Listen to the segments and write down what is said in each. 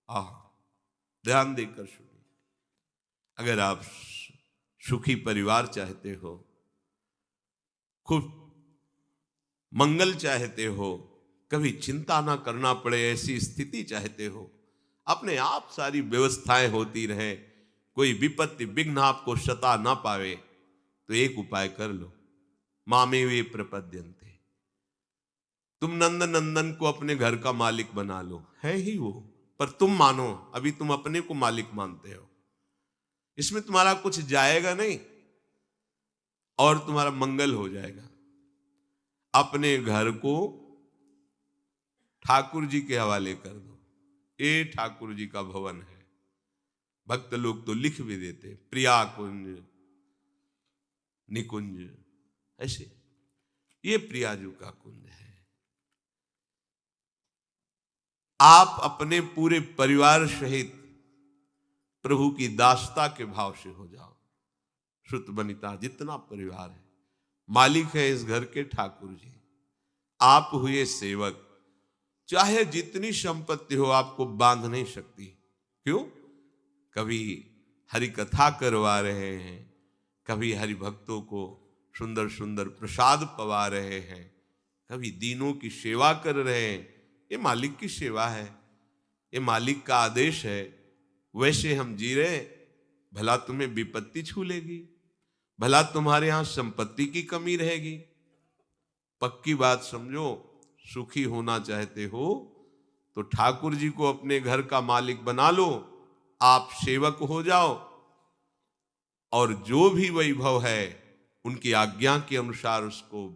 आह, ध्यान देकर सुनिए। अगर आप सुखी परिवार चाहते हो, खूब मंगल चाहते हो, कभी चिंता ना करना पड़े ऐसी स्थिति चाहते हो, अपने आप सारी व्यवस्थाएं होती रहे, कोई विपत्ति विघ्न आपको सता ना पावे, तो एक उपाय कर लो। मामे वे प्रपद्यन्ते, तुम नंद नंदन को अपने घर का मालिक बना लो। है ही वो, पर तुम मानो, अभी तुम अपने को मालिक मानते हो। इसमें तुम्हारा कुछ जाएगा नहीं और तुम्हारा मंगल हो जाएगा। अपने घर को ठाकुर जी के हवाले कर दो। ये ठाकुर जी का भवन है। भक्त लोग तो लिख भी देते, प्रिया कुंज निकुंज, ऐसे। ये प्रियाजू का कुंज है। आप अपने पूरे परिवार सहित प्रभु की दासता के भाव से हो जाओ। श्रुत बनिता जितना परिवार है, मालिक है इस घर के ठाकुर जी, आप हुए सेवक। चाहे जितनी संपत्ति हो, आपको बांध नहीं सकती। क्यों? कभी हरि कथा करवा रहे हैं, कभी हरि भक्तों को सुंदर सुंदर प्रसाद पवा रहे हैं, कभी दीनों की सेवा कर रहे हैं। ये मालिक की सेवा है, ये मालिक का आदेश है। वैसे हम जी रहे, भला तुम्हें विपत्ति छू लेगी, भला तुम्हारे यहां संपत्ति की कमी रहेगी। पक्की बात समझो, सुखी होना चाहते हो तो ठाकुर जी को अपने घर का मालिक बना लो, आप सेवक हो जाओ, और जो भी वैभव है उनकी आज्ञा के अनुसार उसको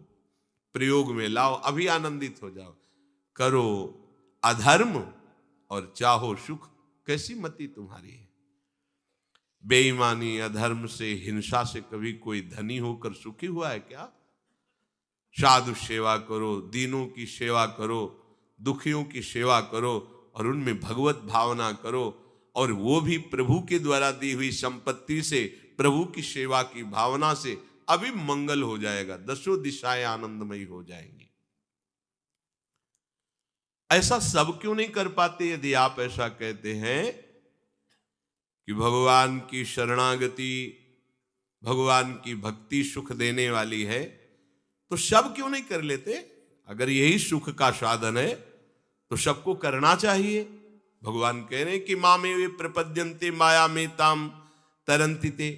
प्रयोग में लाओ। अभी आनंदित हो जाओ। करो अधर्म और चाहो सुख। कैसी मति तुम्हारी है? बेईमानी, अधर्म से, हिंसा से कभी कोई धनी होकर सुखी हुआ है क्या? साधु सेवा करो, दीनों की सेवा करो, दुखियों की सेवा करो, और उनमें भगवत भावना करो, और वो भी प्रभु के द्वारा दी हुई संपत्ति से, प्रभु की सेवा की भावना से अभी मंगल हो जाएगा। दसों दिशाएं आनंदमयी हो जाएंगी। ऐसा सब क्यों नहीं कर पाते? यदि आप ऐसा कहते हैं कि भगवान की शरणागति, भगवान की भक्ति सुख देने वाली है, तो सब क्यों नहीं कर लेते? अगर यही सुख का साधन है तो सबको करना चाहिए। भगवान कह रहे हैं कि मामे वे प्रपद्यन्ते माया में ताम तरंतिते।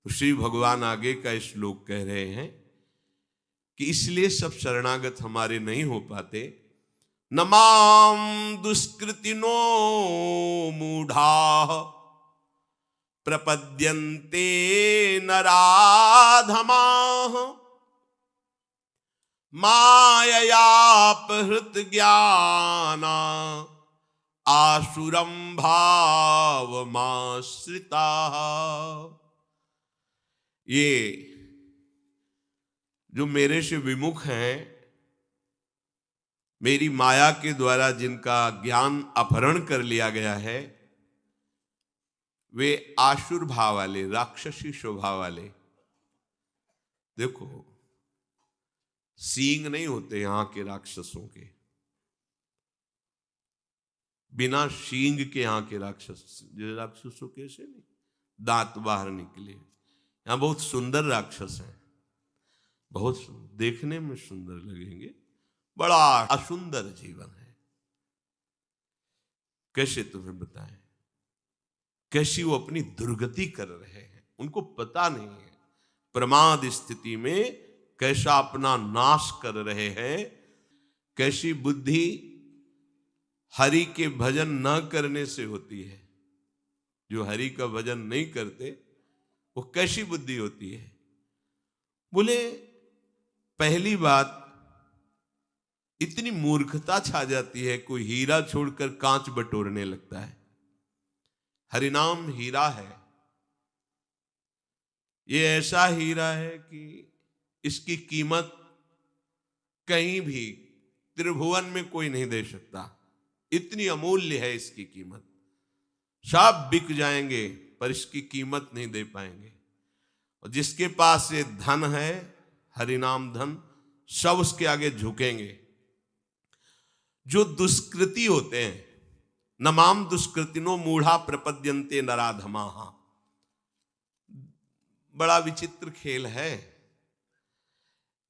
तो श्री भगवान आगे का श्लोक कह रहे हैं कि इसलिए सब शरणागत हमारे नहीं हो पाते। नमाम दुष्कृतिनो मूढ़ा प्रपद्यन्ते नराधमाः माययापहृत ज्ञाना आसुरं भावमाश्रिता। ये जो मेरे से विमुख हैं, मेरी माया के द्वारा जिनका ज्ञान अपहरण कर लिया गया है, वे आसुर भाव वाले, राक्षसी स्वभाव वाले। देखो, सींग नहीं होते यहां के राक्षसों के, बिना सींग के यहां के राक्षसों कैसे नहीं, दांत बाहर निकले। यहां बहुत सुंदर राक्षस हैं, बहुत देखने में सुंदर लगेंगे, बड़ा असुंदर जीवन है। कैसे तुम्हें बताएं, कैसी वो अपनी दुर्गति कर रहे हैं, उनको पता नहीं है। प्रमाद स्थिति में कैसा अपना नाश कर रहे हैं, कैसी बुद्धि हरि के भजन न करने से होती है। जो हरि का भजन नहीं करते वो कैसी बुद्धि होती है? बोले, पहली बात, इतनी मूर्खता छा जाती है, कोई हीरा छोड़कर कांच बटोरने लगता है। हरिनाम हीरा है, ये ऐसा हीरा है कि इसकी कीमत कहीं भी त्रिभुवन में कोई नहीं दे सकता। इतनी अमूल्य है इसकी कीमत। सब बिक जाएंगे पर इसकी कीमत नहीं दे पाएंगे। और जिसके पास ये धन है, हरिनाम धन, सब उसके आगे झुकेंगे। जो दुष्कृति होते हैं, नमाम दुष्कृतिनो मूढ़ा प्रपद्यन्ते नराधमाः। बड़ा विचित्र खेल है।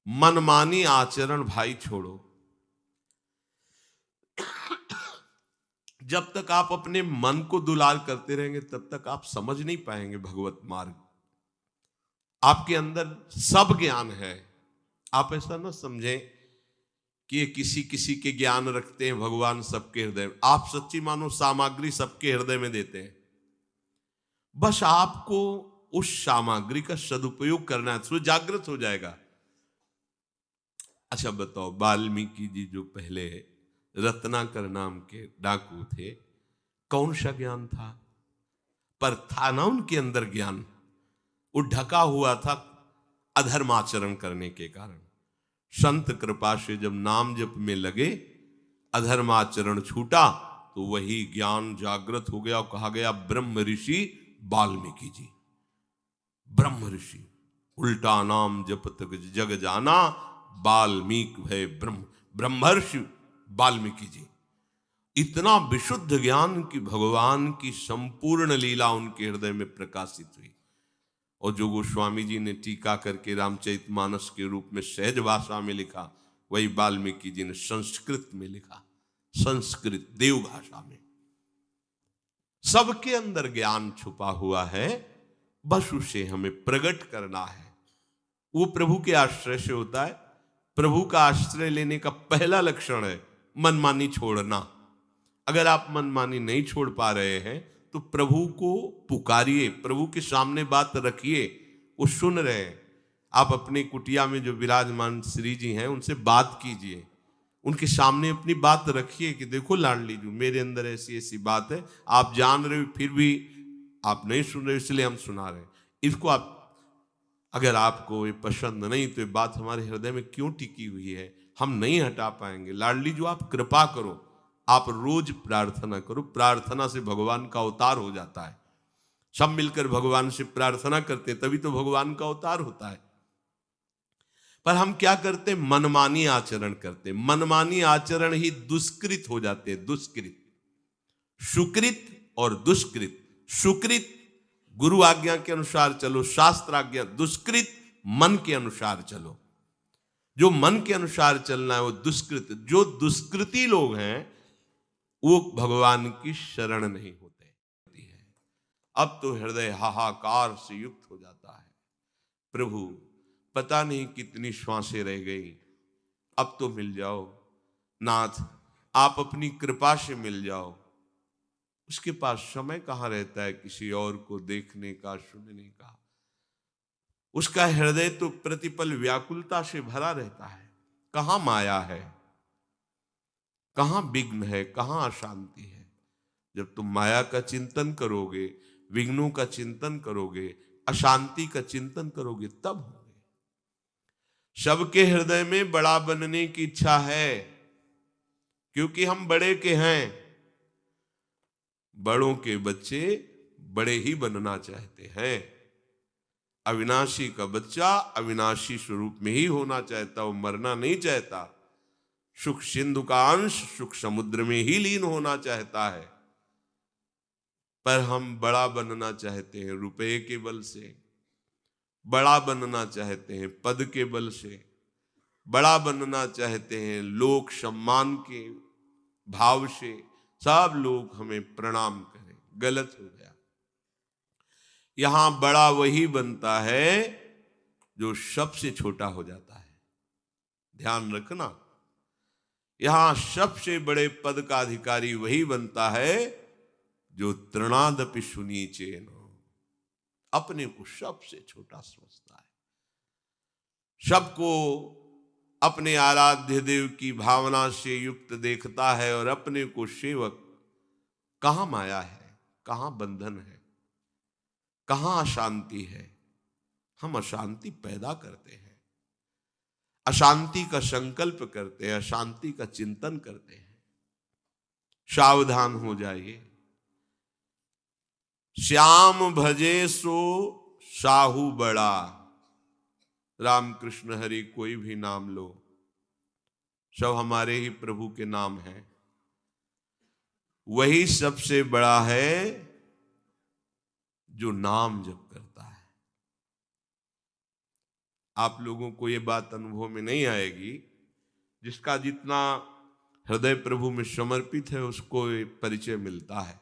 मनमानी आचरण भाई छोड़ो। जब तक आप अपने मन को दुलार करते रहेंगे तब तक आप समझ नहीं पाएंगे भगवत मार्ग। आपके अंदर सब ज्ञान है। आप ऐसा ना समझें कि ये किसी किसी के ज्ञान रखते हैं, भगवान सबके हृदय में। आप सच्ची मानो सामग्री सबके हृदय में देते हैं, बस आपको उस सामग्री का सदुपयोग करना है तो जागृत हो जाएगा। अच्छा बताओ, वाल्मीकि जी जो पहले रत्नाकर नाम के डाकू थे, कौन सा ज्ञान था? पर था ना उनके अंदर ज्ञान। वो ढका हुआ था अधर्माचरण करने के कारण। संत कृपा से जब नाम जप में लगे, अधर्माचरण छूटा, तो वही ज्ञान जागृत हो गया। कहा गया ब्रह्म ऋषि वाल्मीकि जी। ब्रह्म ऋषि, उल्टा नाम जपत जग जाना, वाल्मीकि भय ब्रह्म। ब्रह्मर्षि वाल्मीकि जी। इतना विशुद्ध ज्ञान कि भगवान की संपूर्ण लीला उनके हृदय में प्रकाशित हुई। और जो गोस्वामी जी ने टीका करके रामचरितमानस के रूप में सहज भाषा में लिखा, वही वाल्मीकि जी ने संस्कृत में लिखा, संस्कृत देव भाषा में। सबके अंदर ज्ञान छुपा हुआ है, बस उसे हमें प्रकट करना है। वो प्रभु के आश्रय से होता है। प्रभु का आश्रय लेने का पहला लक्षण है मनमानी छोड़ना। अगर आप मनमानी नहीं छोड़ पा रहे हैं तो प्रभु को पुकारिए, प्रभु के सामने बात रखिए, वो सुन रहे हैं। आप अपनी कुटिया में जो विराजमान श्री जी हैं उनसे बात कीजिए, उनके सामने अपनी बात रखिए कि देखो लाडली जी, मेरे अंदर ऐसी ऐसी बात है, आप जान रहे हो फिर भी आप नहीं सुन रहे, इसलिए हम सुना रहे हैं। इसको आप, अगर आपको ये पसंद नहीं तो ये बात हमारे हृदय में क्यों टिकी हुई है, हम नहीं हटा पाएंगे। लाडली जो आप कृपा करो, आप रोज प्रार्थना करो। प्रार्थना से भगवान का अवतार हो जाता है। सब मिलकर भगवान से प्रार्थना करते तभी तो भगवान का अवतार होता है। पर हम क्या करते? मनमानी आचरण करते। मनमानी आचरण ही दुष्कृत हो जाते हैं। दुष्कृत, सुकृत और दुष्कृत। सुकृत गुरु आज्ञा के अनुसार चलो, शास्त्र आज्ञा। दुष्कृत मन के अनुसार चलो। जो मन के अनुसार चलना है वो दुष्कृत। जो दुष्कृति लोग हैं वो भगवान की शरण नहीं होते। अब तो हृदय हाहाकार से युक्त हो जाता है। प्रभु, पता नहीं कितनी श्वासें रह गई, अब तो मिल जाओ नाथ, आप अपनी कृपा से मिल जाओ। उसके पास समय कहाँ रहता है किसी और को देखने का, सुनने का। उसका हृदय तो प्रतिपल व्याकुलता से भरा रहता है। कहाँ माया है, कहाँ विघ्न है, कहाँ अशांति है। जब तुम माया का चिंतन करोगे, विघ्नों का चिंतन करोगे, अशांति का चिंतन करोगे, तब होगे। सबके हृदय में बड़ा बनने की इच्छा है, क्योंकि हम बड़े के हैं। बड़ों के बच्चे बड़े ही बनना चाहते हैं। अविनाशी का बच्चा अविनाशी स्वरूप में ही होना चाहता, वो मरना नहीं चाहता। सुख सिंधु का अंश सुख समुद्र में ही लीन होना चाहता है। पर हम बड़ा बनना चाहते हैं रुपये के बल से, बड़ा बनना चाहते हैं पद के बल से, बड़ा बनना चाहते हैं लोक सम्मान के भाव से। सब लोग हमें प्रणाम करें, गलत हो गया। यहां बड़ा वही बनता है जो सबसे छोटा हो जाता है। ध्यान रखना, यहां सबसे बड़े पद का अधिकारी वही बनता है जो तृणादपि सुनीचेन, अपने को सबसे छोटा समझता है, सबको अपने आराध्य देव की भावना से युक्त देखता है और अपने को सेवक। कहां माया है, कहां बंधन है, कहां अशांति है? हम अशांति पैदा करते हैं, अशांति का संकल्प करते हैं, अशांति का चिंतन करते हैं। सावधान हो जाइए। श्याम भजे सो साहू बड़ा। रामकृष्ण हरि कोई भी नाम लो, सब हमारे ही प्रभु के नाम हैं। वही सबसे बड़ा है जो नाम जप करता है। आप लोगों को ये बात अनुभव में नहीं आएगी, जिसका जितना हृदय प्रभु में समर्पित है उसको ये परिचय मिलता है।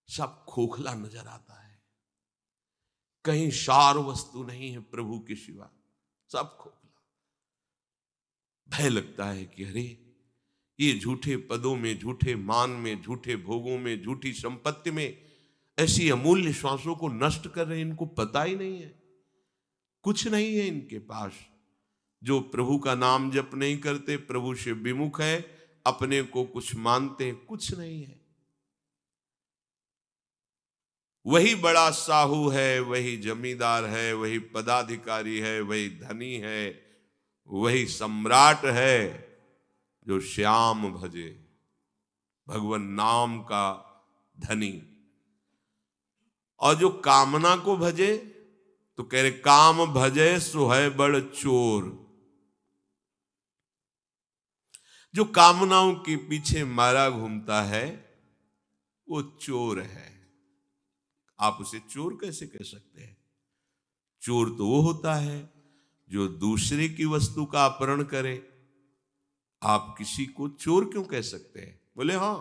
सब खोखला नजर आता है, कहीं सार वस्तु नहीं है प्रभु के सिवा, सब खोखला। भय लगता है कि अरे ये झूठे पदों में, झूठे मान में, झूठे भोगों में, झूठी संपत्ति में ऐसी अमूल्य श्वासों को नष्ट कर रहे हैं, इनको पता ही नहीं है, कुछ नहीं है इनके पास। जो प्रभु का नाम जप नहीं करते, प्रभु से विमुख है, अपने को कुछ मानते हैं, कुछ नहीं है। वही बड़ा साहू है, वही जमींदार है, वही पदाधिकारी है, वही धनी है, वही सम्राट है जो श्याम भजे, भगवान नाम का धनी। और जो कामना को भजे तो कह रहे काम भजे सो है बड़ चोर। जो कामनाओं के पीछे मारा घूमता है वो चोर है। आप उसे चोर कैसे कह सकते हैं? चोर तो वो होता है जो दूसरे की वस्तु का अपहरण करे। आप किसी को चोर क्यों कह सकते हैं? बोले हाँ,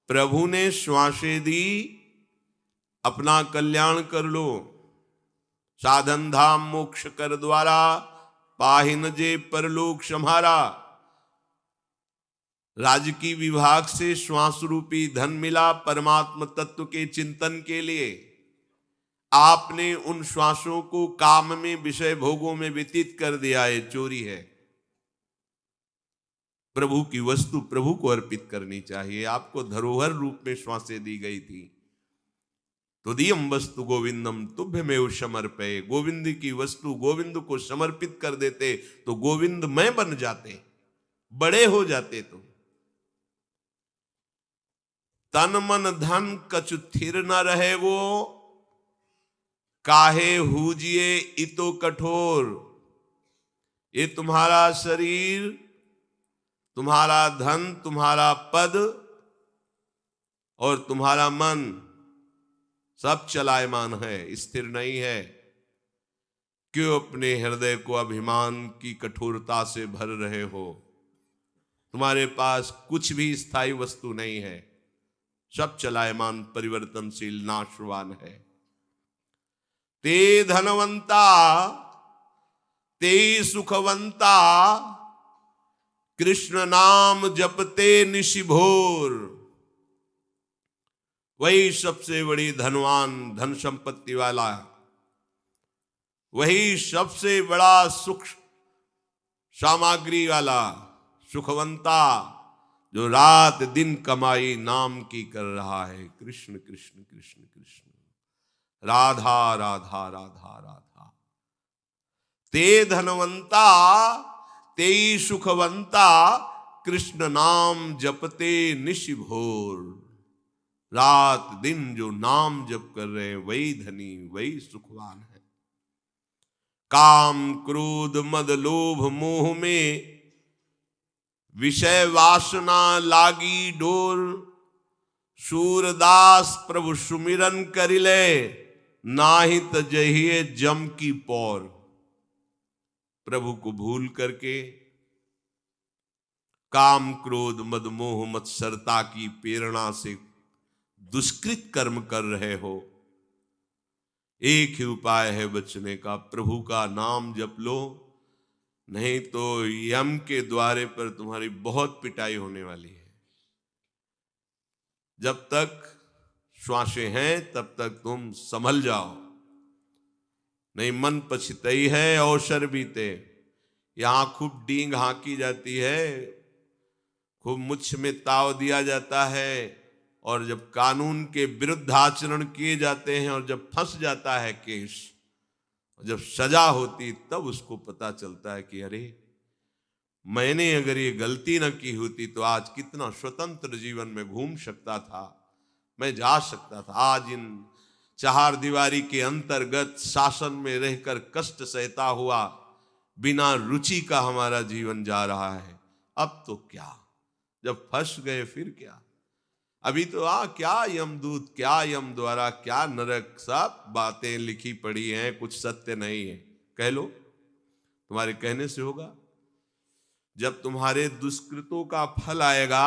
प्रभु ने श्वासें दी, अपना कल्याण कर लो, साधन धाम मोक्ष कर द्वारा, पाहिन जे परलोक सम्हारा। राजकीय विभाग से श्वास रूपी धन मिला परमात्म तत्व के चिंतन के लिए। आपने उन श्वासों को काम में, विषय भोगों में व्यतीत कर दिया, ये चोरी है। प्रभु की वस्तु प्रभु को अर्पित करनी चाहिए। आपको धरोहर रूप में श्वासें दी गई थी। तुदीयम वस्तु गोविंदम तुभ्यमेव समर्पये। गोविंद की वस्तु गोविंद को समर्पित कर देते तो गोविंद मैं बन जाते, बड़े हो जाते। तुम तन मन धन कछु थिर न रहे वो, काहे हुजिए इतो कठोर। ये तुम्हारा शरीर, तुम्हारा धन, तुम्हारा पद और तुम्हारा मन सब चलायमान है, स्थिर नहीं है। क्यों अपने हृदय को अभिमान की कठोरता से भर रहे हो? तुम्हारे पास कुछ भी स्थायी वस्तु नहीं है, सब चलायमान, परिवर्तनशील, नाशवान है। ते धनवंता ते सुखवंता, कृष्ण नाम जपते निशिभोर। वही सबसे बड़ी धनवान, धन संपत्ति वाला, वही सबसे बड़ा सुख सामग्री वाला, सुखवंता, जो रात दिन कमाई नाम की कर रहा है। कृष्ण कृष्ण कृष्ण कृष्ण, राधा राधा राधा राधा। ते धनवंता ते सुखवंता, कृष्ण नाम जपते निशिभोर। रात दिन जो नाम जप कर रहे हैं वही धनी, वही सुखवान है। काम क्रोध मद लोभ मोह में विषय वासना लागी डोर। सूरदास प्रभु सुमिरन करिले, नाही तजहिए जम की पौर। प्रभु को भूल करके काम क्रोध मद मोह मत्सरता की प्रेरणा से दुष्कृत कर्म कर रहे हो। एक ही उपाय है बचने का, प्रभु का नाम जप लो, नहीं तो यम के द्वारे पर तुम्हारी बहुत पिटाई होने वाली है। जब तक श्वासें हैं तब तक तुम संभल जाओ, नहीं मन पछतई है अवसर बीते। यहां खूब डींग हाँकी जाती है, खूब मुछ में ताव दिया जाता है, और जब कानून के विरुद्ध आचरण किए जाते हैं और जब फंस जाता है केस, जब सजा होती, तब उसको पता चलता है कि अरे मैंने अगर ये गलती न की होती तो आज कितना स्वतंत्र जीवन में घूम सकता था, मैं जा सकता था। आज इन चार दीवारी के अंतर्गत शासन में रहकर कष्ट सहता हुआ बिना रुचि का हमारा जीवन जा रहा है। अब तो क्या, जब फंस गए फिर क्या? अभी तो क्या यमदूत, क्या यम द्वारा, क्या नरक, सब बातें लिखी पड़ी हैं, कुछ सत्य नहीं है। कह लो, तुम्हारे कहने से होगा? जब तुम्हारे दुष्कृतों का फल आएगा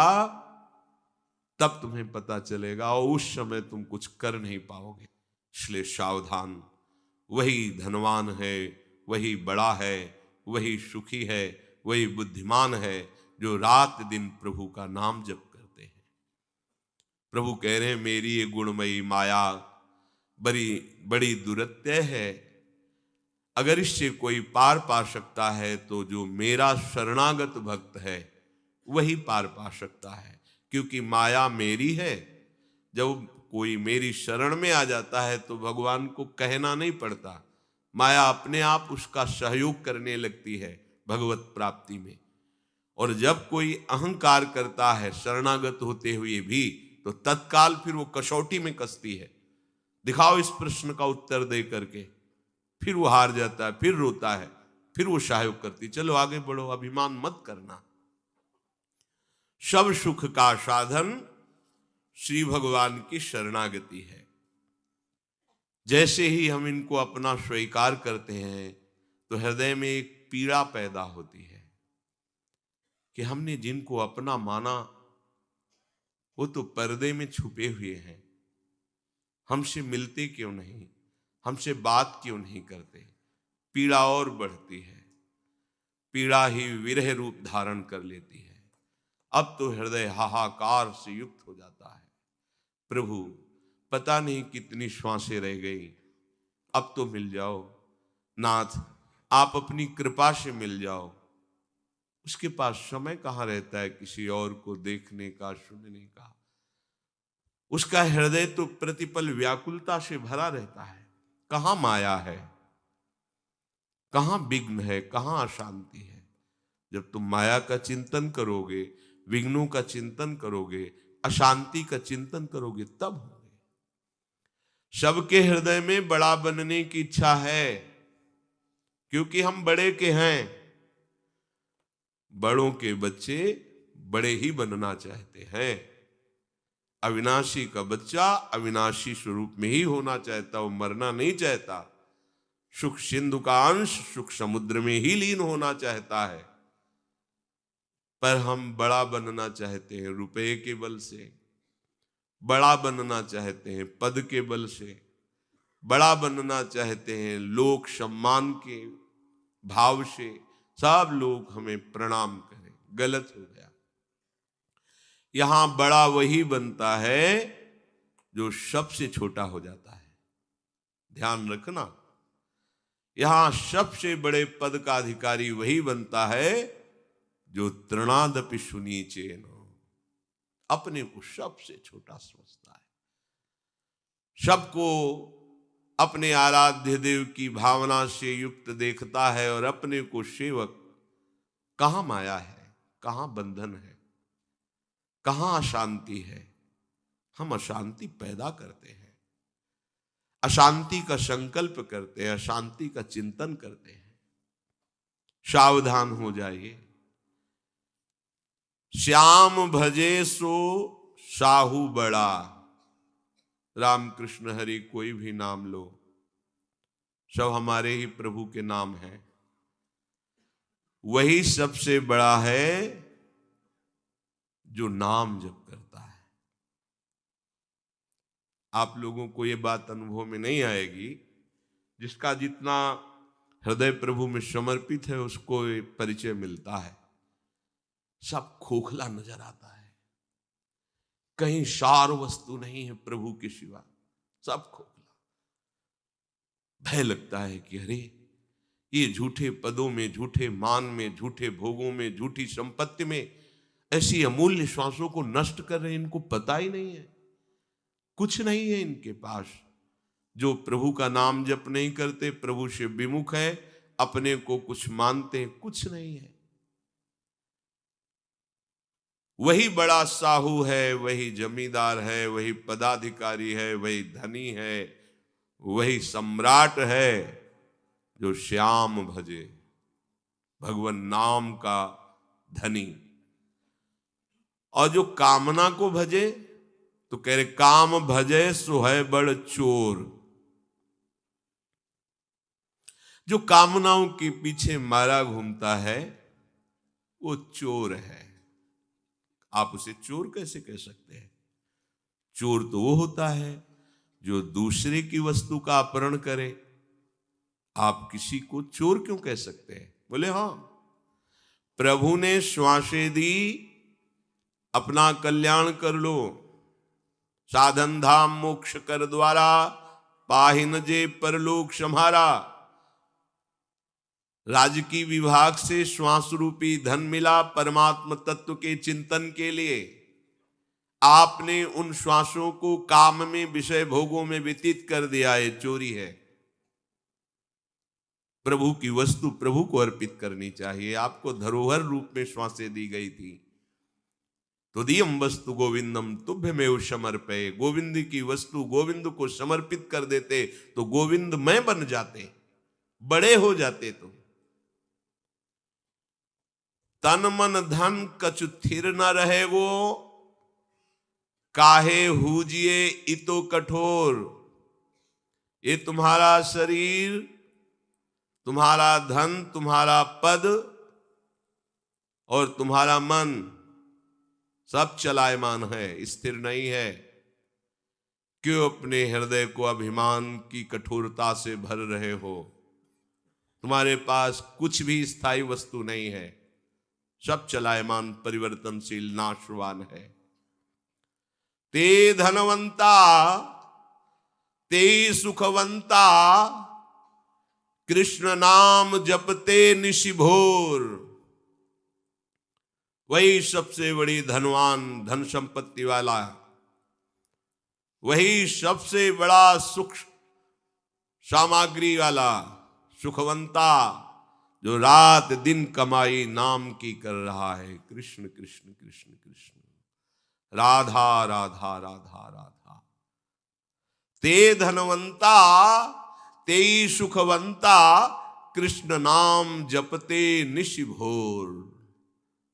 तब तुम्हें पता चलेगा, और उस समय तुम कुछ कर नहीं पाओगे। इसलिए सावधान। वही धनवान है, वही बड़ा है, वही सुखी है, वही बुद्धिमान है जो रात दिन प्रभु का नाम जप करते हैं। प्रभु कह रहे हैं, मेरी ये गुणमयी माया बड़ी बड़ी दुरत्य है। अगर इससे कोई पार पा सकता है तो जो मेरा शरणागत भक्त है वही पार पा सकता है, क्योंकि माया मेरी है। जब कोई मेरी शरण में आ जाता है तो भगवान को कहना नहीं पड़ता, माया अपने आप उसका सहयोग करने लगती है भगवत प्राप्ति में। और जब कोई अहंकार करता है शरणागत होते हुए भी, तो तत्काल फिर वो कसौटी में कसती है। दिखाओ इस प्रश्न का उत्तर दे करके, फिर वो हार जाता है, फिर रोता है, फिर वो सहयोग करती, चलो आगे बढ़ो, अभिमान मत करना। सब सुख का साधन श्री भगवान की शरणागति है। जैसे ही हम इनको अपना स्वीकार करते हैं तो हृदय में एक पीड़ा पैदा होती है कि हमने जिनको अपना माना वो तो पर्दे में छुपे हुए हैं, हमसे मिलते क्यों नहीं, हमसे बात क्यों नहीं करते। पीड़ा और बढ़ती है, पीड़ा ही विरह रूप धारण कर लेती है। अब तो हृदय हाहाकार से युक्त हो जाता है, प्रभु पता नहीं कितनी श्वासें रह गई, अब तो मिल जाओ नाथ, आप अपनी कृपा से मिल जाओ। उसके पास समय कहाँ रहता है किसी और को देखने का, सुनने का। उसका हृदय तो प्रतिपल व्याकुलता से भरा रहता है। कहाँ माया है, कहाँ विघ्न है, कहाँ अशांति है। जब तुम माया का चिंतन करोगे, विघ्नों का चिंतन करोगे, अशांति का चिंतन करोगे, तब होंगे। सबके हृदय में बड़ा बनने की इच्छा है, क्योंकि हम बड़े के हैं। बड़ों के बच्चे बड़े ही बनना चाहते हैं। अविनाशी का बच्चा अविनाशी स्वरूप में ही होना चाहता, वो मरना नहीं चाहता। सुख सिंधु का अंश सुख समुद्र में ही लीन होना चाहता है। पर हम बड़ा बनना चाहते हैं रुपए के बल से, बड़ा बनना चाहते हैं पद के बल से, बड़ा बनना चाहते हैं लोक सम्मान के भाव से। सब लोग हमें प्रणाम करें, गलत हो गया। यहां बड़ा वही बनता है जो सबसे छोटा हो जाता है। ध्यान रखना, यहां सबसे बड़े पद का अधिकारी वही बनता है जो तृणादपि सुनीचेन, अपने को सबसे छोटा समझता है, सबको अपने आराध्य देव की भावना से युक्त देखता है और अपने को सेवक। कहां माया है, कहां बंधन है, कहां अशांति है। हम अशांति पैदा करते हैं, अशांति का संकल्प करते हैं, अशांति का चिंतन करते हैं। सावधान हो जाइए। श्याम भजे सो साहू बड़ा। रामकृष्ण हरि कोई भी नाम लो, सब हमारे ही प्रभु के नाम हैं। वही सबसे बड़ा है जो नाम जप करता है। आप लोगों को ये बात अनुभव में नहीं आएगी, जिसका जितना हृदय प्रभु में समर्पित है उसको परिचय मिलता है। सब खोखला नजर आता है, कहीं सार वस्तु नहीं है प्रभु के सिवा, सब खोखला। भय लगता है कि अरे ये झूठे पदों में, झूठे मान में, झूठे भोगों में, झूठी संपत्ति में ऐसी अमूल्य श्वासों को नष्ट कर रहे हैं, इनको पता ही नहीं है, कुछ नहीं है इनके पास। जो प्रभु का नाम जप नहीं करते, प्रभु से विमुख है, अपने को कुछ मानते, कुछ नहीं है। वही बड़ा साहू है, वही जमींदार है, वही पदाधिकारी है, वही धनी है, वही सम्राट है जो श्याम भजे, भगवान नाम का धनी। और जो कामना को भजे तो कह रहे काम भजे सो है बड़ चोर। जो कामनाओं के पीछे मारा घूमता है वो चोर है। आप उसे चोर कैसे कह सकते हैं? चोर तो वो होता है जो दूसरे की वस्तु का अपहरण करे। आप किसी को चोर क्यों कह सकते हैं? बोले हाँ, प्रभु ने श्वासें दी, अपना कल्याण कर लो, साधन धाम मोक्ष कर द्वारा, पाहिन जे परलोक सम्हारा। राजकीय विभाग से श्वास रूपी धन मिला परमात्म तत्व के चिंतन के लिए। आपने उन श्वासों को काम में, विषय भोगों में व्यतीत कर दिया, है चोरी है। प्रभु की वस्तु प्रभु को अर्पित करनी चाहिए। आपको धरोहर रूप में श्वासें दी गई थी। तो दियम वस्तु गोविंदम तुभ्यमेव समर्पये। गोविंद की वस्तु गोविंद को समर्पित कर देते तो गोविंद मैं बन जाते, बड़े हो जाते। तो तन मन धन कछु थिर न रहे वो, काहे हुजिए इतो कठोर। ये तुम्हारा शरीर, तुम्हारा धन, तुम्हारा पद और तुम्हारा मन सब चलायमान है, स्थिर नहीं है। क्यों अपने हृदय को अभिमान की कठोरता से भर रहे हो? तुम्हारे पास कुछ भी स्थायी वस्तु नहीं है, सब चलायमान, परिवर्तनशील, नाशवान है। ते धनवंता ते सुखवंता, कृष्ण नाम जपते निशिभोर। वही सबसे बड़ी धनवान, धन संपत्ति वाला, वही सबसे बड़ा सुख सामग्री वाला, सुखवंता, जो रात दिन कमाई नाम की कर रहा है। कृष्ण कृष्ण कृष्ण कृष्ण, राधा राधा राधा राधा। ते धनवंता ते सुखवंता, कृष्ण नाम जपते निशिभोर।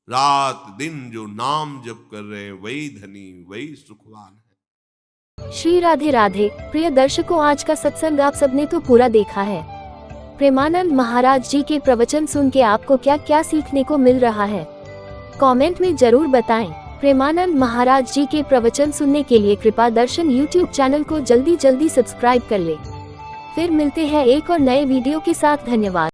रात दिन जो नाम जप कर रहे हैं वही धनी, वही सुखवान है। श्री राधे राधे। प्रिय दर्शकों, आज का सत्संग आप सबने तो पूरा देखा है। प्रेमानंद महाराज जी के प्रवचन सुन के आपको क्या क्या सीखने को मिल रहा है, कमेंट में जरूर बताएं। प्रेमानंद महाराज जी के प्रवचन सुनने के लिए कृपा दर्शन YouTube चैनल को जल्दी सब्सक्राइब कर ले। फिर मिलते हैं एक और नए वीडियो के साथ। धन्यवाद।